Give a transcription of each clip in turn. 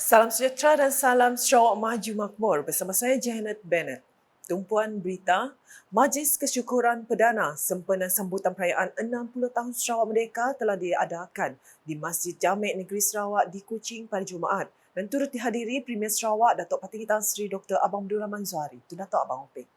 Salam sejahtera dan salam Sarawak Maju Makmur bersama saya Janet Bennett. Tumpuan berita, Majlis Kesyukuran Perdana sempena sambutan perayaan 60 tahun Sarawak Merdeka telah diadakan di Masjid Jamek Negeri Sarawak di Kuching pada Jumaat dan turut dihadiri Premier Sarawak Datuk Patinggi Tan Sri Dr. Abang Abdul Rahman Zuhari, Tun Datuk Abang Openg.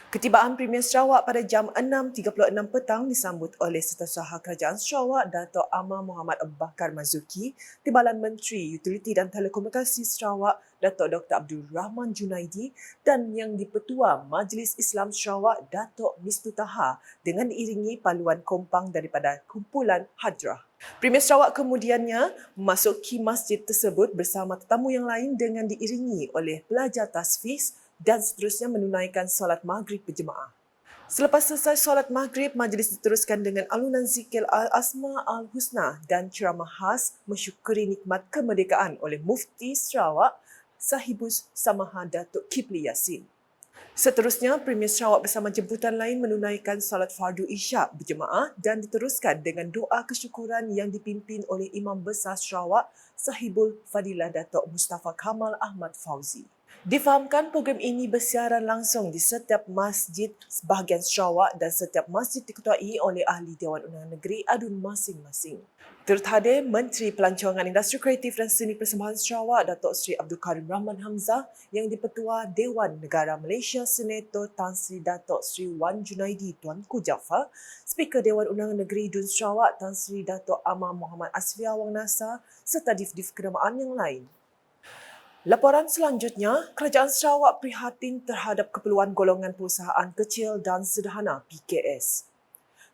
Ketibaan Premier Sarawak pada jam 6.36 petang disambut oleh Setiausaha Kerajaan Sarawak Datuk Amar Muhammad Abu Bakar Mazuki, Timbalan Menteri Utiliti dan Telekomunikasi Sarawak Datuk Dr. Abdul Rahman Junaidi dan Yang di-Pertua Majlis Islam Sarawak Datuk Mistu Taha dengan diiringi paluan kompang daripada kumpulan Hadrah. Premier Sarawak kemudiannya memasuki masjid tersebut bersama tetamu yang lain dengan diiringi oleh pelajar tasfiz dan seterusnya menunaikan solat maghrib berjemaah. Selepas selesai solat maghrib, majlis diteruskan dengan alunan zikir Al-Asma Al-Husna dan ceramah khas mensyukuri nikmat kemerdekaan oleh Mufti Sarawak Sahibus Samaha Datuk Kipli Yassin. Seterusnya, Premier Sarawak bersama jemputan lain menunaikan solat fardu isyak berjemaah dan diteruskan dengan doa kesyukuran yang dipimpin oleh Imam Besar Sarawak Sahibul Fadilah Datuk Mustafa Kamal Ahmad Fauzi. Difahamkan program ini bersiaran langsung di setiap masjid sebahagian Sarawak dan setiap masjid diketuai oleh ahli Dewan Undangan Negeri ADUN masing-masing. Turut hadir Menteri Pelancongan Industri Kreatif dan Seni Persembahan Sarawak Datuk Seri Abdul Karim Rahman Hamzah, yang di-Pertua Dewan Negara Malaysia Senator Tan Sri Datuk Sri Wan Junaidi Tuanku Jaafar, Speaker Dewan Undangan Negeri DUN Sarawak Tan Sri Datuk Amar Muhammad Asfiah Wang Nasar serta dif-dif kenamaan yang lain. Laporan selanjutnya, Kerajaan Sarawak prihatin terhadap keperluan golongan perusahaan kecil dan sederhana PKS.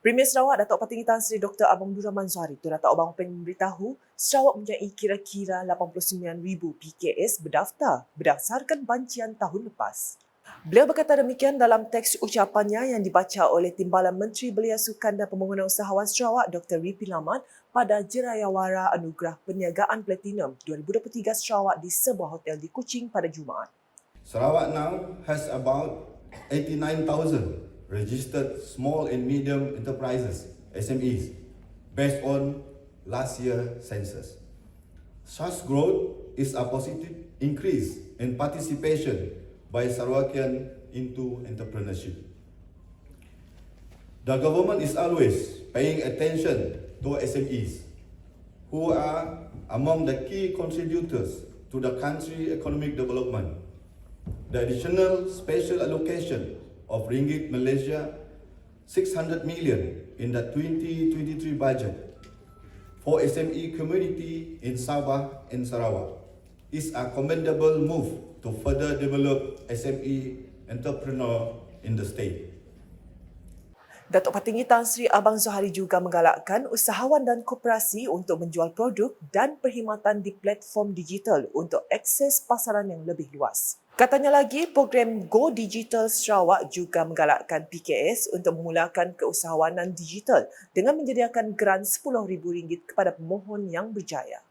Premier Sarawak Datuk Patinggi Tan Sri Dr. Abang Abdul Rahman Zuhari, Tun Datuk Abang Openg memberitahu Sarawak mempunyai kira-kira 89,000 PKS berdaftar berdasarkan bancian tahun lepas. Beliau berkata demikian dalam teks ucapannya yang dibaca oleh Timbalan Menteri Belia Sukan dan Pembangunan Usahawan Sarawak Dr. Ripi Lamat pada Jerayawara Anugerah Perniagaan Platinum 2023 Sarawak di sebuah hotel di Kuching pada Jumaat. Sarawak now has about 89,000 registered small and medium enterprises, SMEs, based on last year's census. Such growth is a positive increase in participation by Sarawakian into entrepreneurship. The government is always paying attention to SMEs, who are among the key contributors to the country's economic development. The additional special allocation of Ringgit Malaysia 600 million in the 2023 budget for SME community in Sabah and Sarawak is a commendable move to further develop SME entrepreneur in the state. Datuk Patinggi Tan Sri Abang Zuhari juga menggalakkan usahawan dan koperasi untuk menjual produk dan perkhidmatan di platform digital untuk akses pasaran yang lebih luas. Katanya lagi, program Go Digital Sarawak juga menggalakkan PKS untuk memulakan keusahawanan digital dengan menyediakan geran RM10,000 kepada pemohon yang berjaya.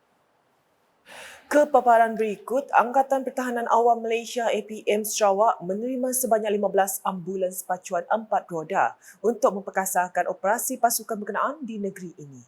Kepaparan berikut, Angkatan Pertahanan Awam Malaysia APM Sarawak menerima sebanyak 15 ambulans pacuan 4 roda untuk memperkasarkan operasi pasukan berkenaan di negeri ini.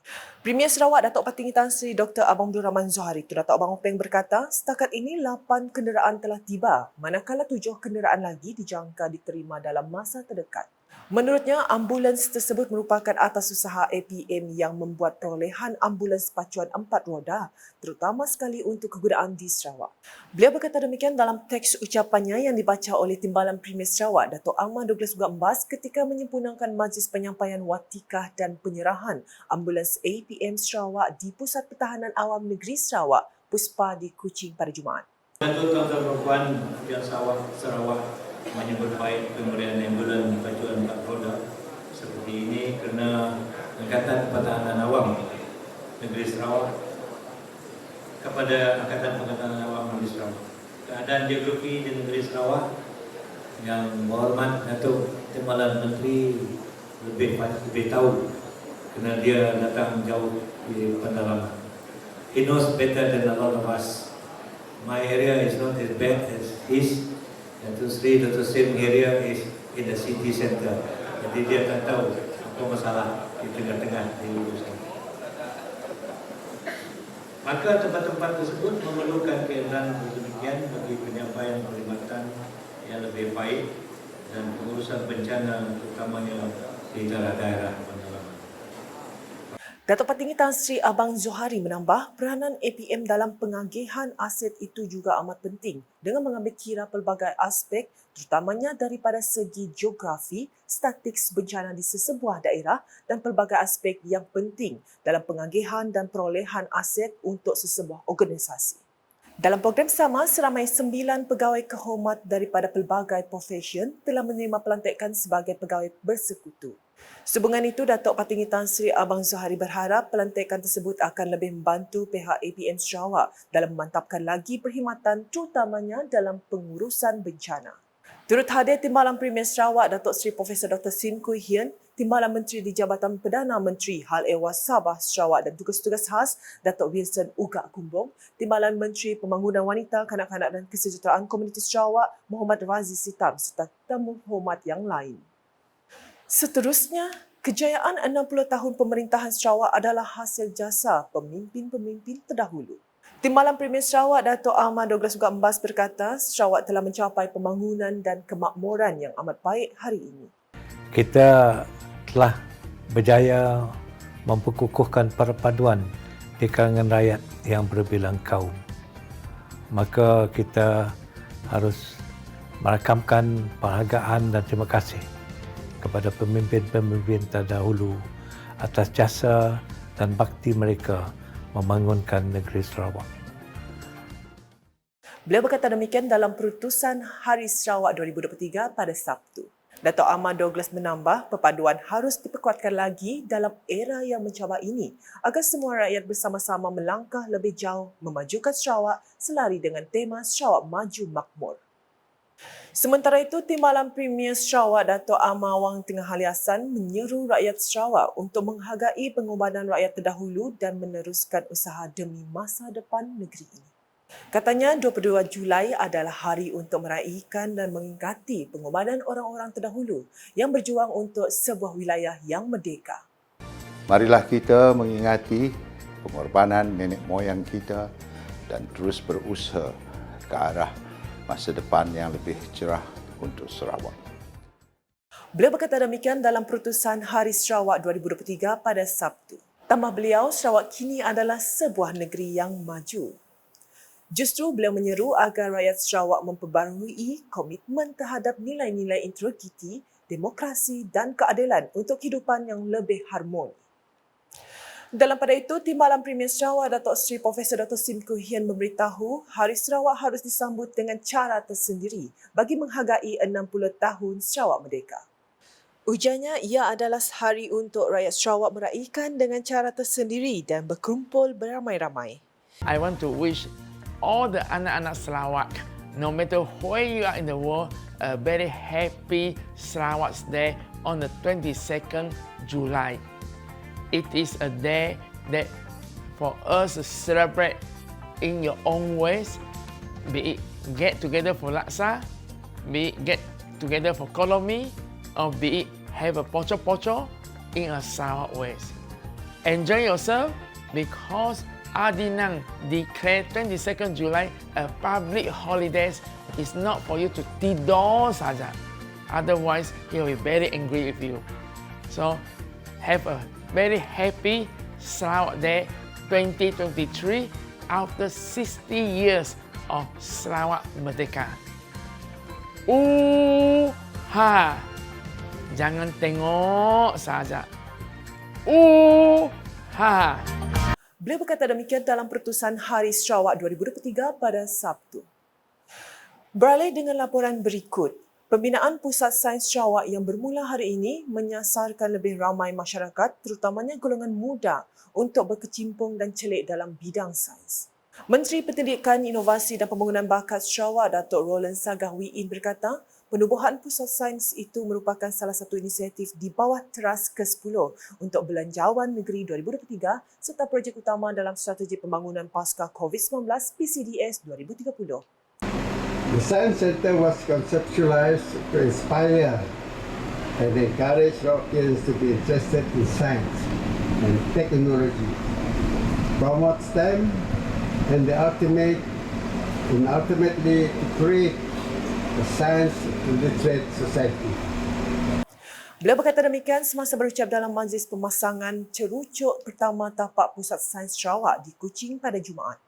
Premier Sarawak Datuk Patinggi Tan Sri Dr. Abang Abdul Rahman Zuhari, Tun Datuk Abang Openg berkata, setakat ini 8 kenderaan telah tiba, manakala 7 kenderaan lagi dijangka diterima dalam masa terdekat. Menurutnya, ambulans tersebut merupakan atas usaha APM yang membuat perolehan ambulans pacuan 4 roda, terutama sekali untuk kegunaan di Sarawak. Beliau berkata demikian dalam teks ucapannya yang dibaca oleh Timbalan Premier Sarawak, Datuk Ahmad Douglas Gambas ketika menyempurnakan majlis penyampaian watikah dan penyerahan ambulans APM Sarawak di Pusat Pertahanan Awam Negeri Sarawak, Puspa di Kuching pada Jumaat. Untuk tuan-tuan dan puan Sarawak menyebut baik pemberian ambulans pacuan 4 roda seperti ini kerana Angkatan Pertahanan Awam Negeri Sarawak kepada Angkatan Pertahanan Awam Negeri Sarawak. Keadaan geografi di negeri Sarawak yang berhormat Datuk Timbalan Menteri lebih tahu kerana dia datang jauh di pedalaman. He knows better than a lot of us. My area is not as bad as his. Datuk Sri Datuk Sim area is in the city center. Jadi dia akan tahu apa masalah di tengah-tengah di urusan. Maka tempat-tempat tersebut memerlukan kehadiran demikian bagi penyampaian perkhidmatan yang lebih baik dan pengurusan bencana terutamanya di daerah-daerah pendalaman. Datuk Patinggi Tan Sri Abang Zohari menambah peranan APM dalam pengagihan aset itu juga amat penting dengan mengambil kira pelbagai aspek terutamanya daripada segi geografi, statik bencana di sesebuah daerah dan pelbagai aspek yang penting dalam pengagihan dan perolehan aset untuk sesebuah organisasi. Dalam program sama, seramai 9 pegawai kehormat daripada pelbagai profesyen telah menerima pelantikan sebagai pegawai bersekutu. Sehubungan itu, Datuk Patinggi Tan Sri Abang Zohari berharap pelantikan tersebut akan lebih membantu pihak APM Sarawak dalam memantapkan lagi perkhidmatan terutamanya dalam pengurusan bencana. Turut hadir Timbalan Premier Sarawak Datuk Seri Profesor Dr. Sim Kui Hian, Timbalan Menteri di Jabatan Perdana Menteri Hal Ehwal Sabah Sarawak dan Tugas-Tugas Khas Datuk Wilson Ugak Kumbong, Timbalan Menteri Pembangunan Wanita, Kanak-kanak dan Kesejahteraan Komuniti Sarawak Muhammad Razi Sitam serta temu hormat yang lain. Seterusnya, kejayaan 60 tahun pemerintahan Sarawak adalah hasil jasa pemimpin-pemimpin terdahulu. Timbalan Premier Sarawak Datuk Ahmad Douglas Ugak Mbas berkata, Sarawak telah mencapai pembangunan dan kemakmuran yang amat baik hari ini. Kita telah berjaya memperkukuhkan perpaduan di kalangan rakyat yang berbilang kaum. Maka kita harus merakamkan penghargaan dan terima kasih kepada pemimpin-pemimpin terdahulu atas jasa dan bakti mereka membangunkan negeri Sarawak. Beliau berkata demikian dalam perutusan Hari Sarawak 2023 pada Sabtu. Datuk Ahmad Douglas menambah perpaduan harus diperkuatkan lagi dalam era yang mencabar ini agar semua rakyat bersama-sama melangkah lebih jauh memajukan Sarawak selari dengan tema Sarawak Maju Makmur. Sementara itu, Timbalan Premier Sarawak Datuk Amar Wang Tengah Ali Hassan menyeru rakyat Sarawak untuk menghargai pengorbanan rakyat terdahulu dan meneruskan usaha demi masa depan negeri ini. Katanya 22 Julai adalah hari untuk meraihkan dan mengingati pengorbanan orang-orang terdahulu yang berjuang untuk sebuah wilayah yang merdeka. Marilah kita mengingati pengorbanan nenek moyang kita dan terus berusaha ke arah masa depan yang lebih cerah untuk Sarawak. Beliau berkata demikian dalam perutusan Hari Sarawak 2023 pada Sabtu. Tambah beliau, Sarawak kini adalah sebuah negeri yang maju. Justru beliau menyeru agar rakyat Sarawak memperbarui komitmen terhadap nilai-nilai integriti, demokrasi dan keadilan untuk kehidupan yang lebih harmoni. Dalam pada itu, Timbalan Premier Sarawak Datuk Seri Profesor Dr. Sim Kui Hian memberitahu Hari Sarawak harus disambut dengan cara tersendiri bagi menghargai 60 tahun Sarawak Merdeka. Ujarnya, ia adalah hari untuk rakyat Sarawak meraihkan dengan cara tersendiri dan berkumpul beramai-ramai. I want to wish all the anak-anak Sarawak, no matter where you are in the world, a very happy Sarawak's Day on the 22nd July. It is a day that for us to celebrate in your own ways, be it get together for laksa, be it get together for kolomi, or be it have a pocho-pocho in a Sarawak ways. Enjoy yourself because Adinang declared 22nd July a public holiday. It's not for you to tidur saja. Otherwise, he will be very angry with you. So, have a very happy Sarawak Day 2023 after 60 years of Sarawak Merdeka. Ha! Jangan tengok saja. Ha! Beliau berkata demikian dalam perutusan Hari Sarawak 2023 pada Sabtu. Beralih dengan laporan berikut. Pembinaan Pusat Sains Sarawak yang bermula hari ini menyasarkan lebih ramai masyarakat, terutamanya golongan muda, untuk berkecimpung dan celik dalam bidang sains. Menteri Pendidikan, Inovasi dan Pembangunan Bakat Sarawak, Datuk Roland Sagah Wiin berkata, penubuhan Pusat Sains itu merupakan salah satu inisiatif di bawah teras ke-10 untuk Belanjawan Negeri 2023 serta projek utama dalam Strategi Pembangunan Pasca COVID-19 PCDS 2030. The Science Centre was conceptualized to inspire and encourage Rockians to be interested in science and technology. promotes them, and ultimately to create a science literate society. Beliau berkata demikian semasa berucap dalam majlis pemasangan cerucuk pertama tapak Pusat Sains Sarawak di Kuching pada Jumaat.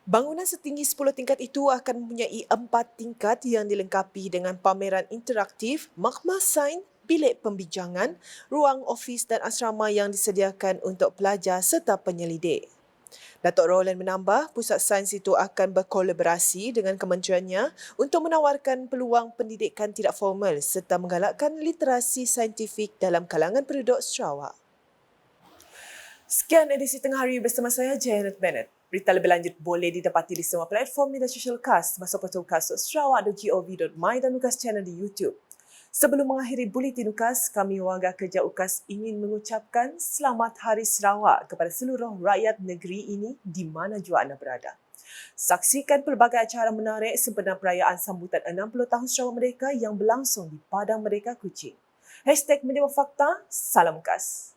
Bangunan setinggi 10 tingkat itu akan mempunyai 4 tingkat yang dilengkapi dengan pameran interaktif, makmah sains, bilik pembincangan, ruang ofis dan asrama yang disediakan untuk pelajar serta penyelidik. Datuk Roland menambah, Pusat Sains itu akan berkolaborasi dengan kementeriannya untuk menawarkan peluang pendidikan tidak formal serta menggalakkan literasi saintifik dalam kalangan penduduk Sarawak. Sekian edisi Tengah Hari bersama saya, Janet Bennett. Berita lebih lanjut boleh didapati di semua platform media sosial KAS, masuk portal kas.sarawak.gov.my dan UKAS channel di YouTube. Sebelum mengakhiri buletin UKAS, kami warga kerja UKAS ingin mengucapkan Selamat Hari Sarawak kepada seluruh rakyat negeri ini di mana jua anda berada. Saksikan pelbagai acara menarik sempena perayaan sambutan 60 tahun Sarawak Merdeka yang berlangsung di Padang Merdeka Kuching. #Media Fakta, salam UKAS.